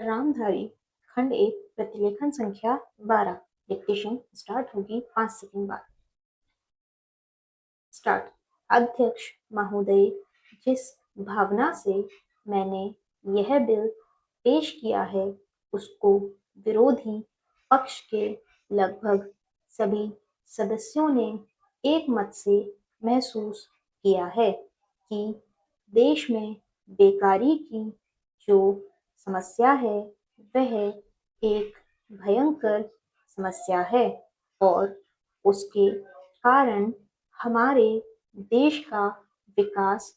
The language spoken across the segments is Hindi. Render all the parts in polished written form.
रामधारी खंड 1 प्रतिलेखन संख्या 12। डिक्टेशन स्टार्ट होगी 5 सेकंड बाद। स्टार्ट। अध्यक्ष महोदय, जिस भावना से मैंने यह बिल पेश किया है उसको विरोधी पक्ष के लगभग सभी सदस्यों ने एक मत से महसूस किया है कि देश में बेकारी की जो समस्या है वह एक भयंकर समस्या है और उसके कारण हमारे देश का विकास,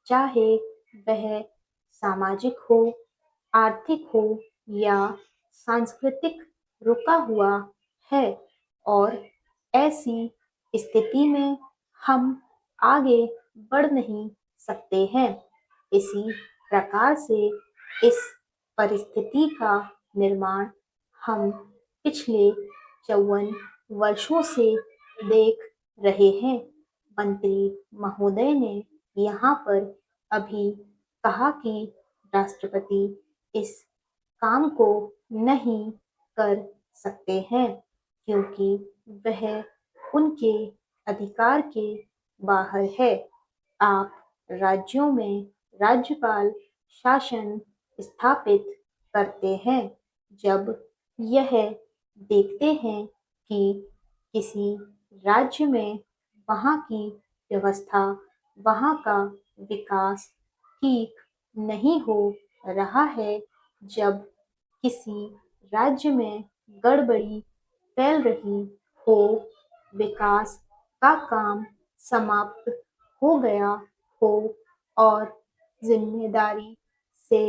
चाहे वह सामाजिक हो, आर्थिक हो या सांस्कृतिक, रुका हुआ है और ऐसी स्थिति में हम आगे बढ़ नहीं सकते हैं। इसी प्रकार से इस परिस्थिति का निर्माण हम पिछले 54 वर्षों से देख रहे हैं। मंत्री महोदय ने यहाँ पर अभी कहा कि राष्ट्रपति इस काम को नहीं कर सकते हैं क्योंकि वह उनके अधिकार के बाहर है। आप राज्यों में राज्यपाल शासन स्थापित करते हैं जब यह देखते हैं कि किसी राज्य में वहाँ की व्यवस्था, वहाँ का विकास ठीक नहीं हो रहा है, जब किसी राज्य में गड़बड़ी फैल रही हो, विकास का काम समाप्त हो गया हो और जिम्मेदारी से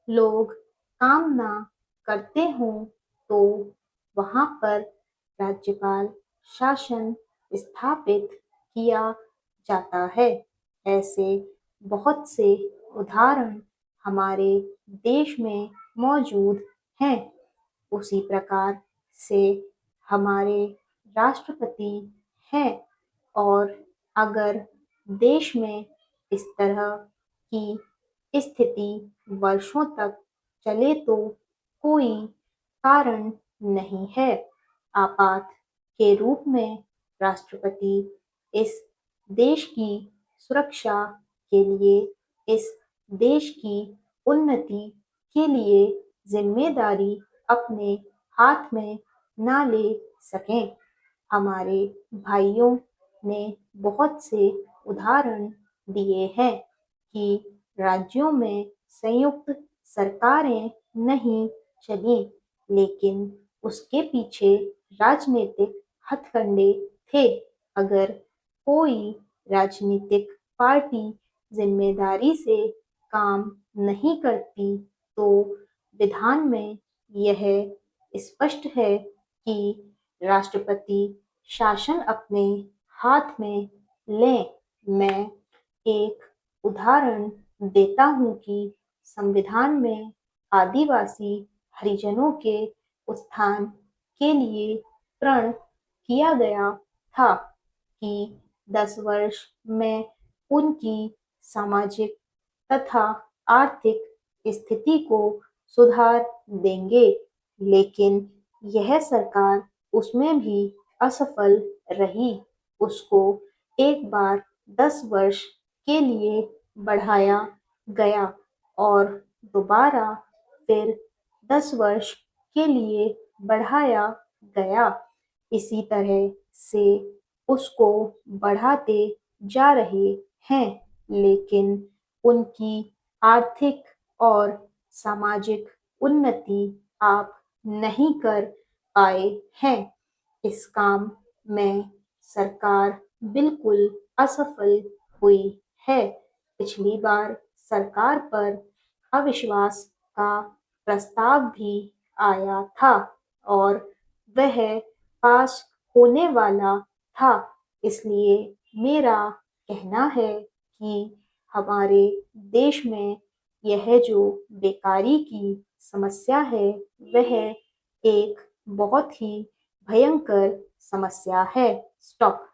लोग काम ना करते हों तो वहाँ पर राज्यपाल शासन स्थापित किया जाता है। ऐसे बहुत से उदाहरण हमारे देश में मौजूद हैं। उसी प्रकार से हमारे राष्ट्रपति हैं और अगर देश में इस तरह की स्थिति वर्षों तक चले तो कोई कारण नहीं है। आपात के रूप में राष्ट्रपति इस देश की सुरक्षा के लिए, इस देश की उन्नति के लिए जिम्मेदारी अपने हाथ में ना ले सकें। हमारे भाइयों ने बहुत से उदाहरण दिए हैं कि राज्यों में संयुक्त सरकारें नहीं चली, लेकिन उसके पीछे राजनीतिक हथकंडे थे। अगर कोई राजनीतिक पार्टी जिम्मेदारी से काम नहीं करती तो विधान में यह स्पष्ट है कि राष्ट्रपति शासन अपने हाथ में लें। मैं एक उदाहरण देता हूँ कि संविधान में आदिवासी हरिजनों के उत्थान के लिए प्रण किया गया था कि 10 वर्ष में उनकी सामाजिक तथा आर्थिक स्थिति को सुधार देंगे, लेकिन यह सरकार उसमें भी असफल रही। उसको एक बार 10 वर्ष के लिए बढ़ाया गया और दोबारा फिर 10 वर्ष के लिए बढ़ाया गया। इसी तरह से उसको बढ़ाते जा रहे हैं, लेकिन उनकी आर्थिक और सामाजिक उन्नति आप नहीं कर पाए हैं। इस काम में सरकार बिल्कुल असफल हुई है। पिछली बार सरकार पर अविश्वास का प्रस्ताव भी आया था और वह पास होने वाला था। इसलिए मेरा कहना है कि हमारे देश में यह जो बेकारी की समस्या है वह एक बहुत ही भयंकर समस्या है। स्टॉप।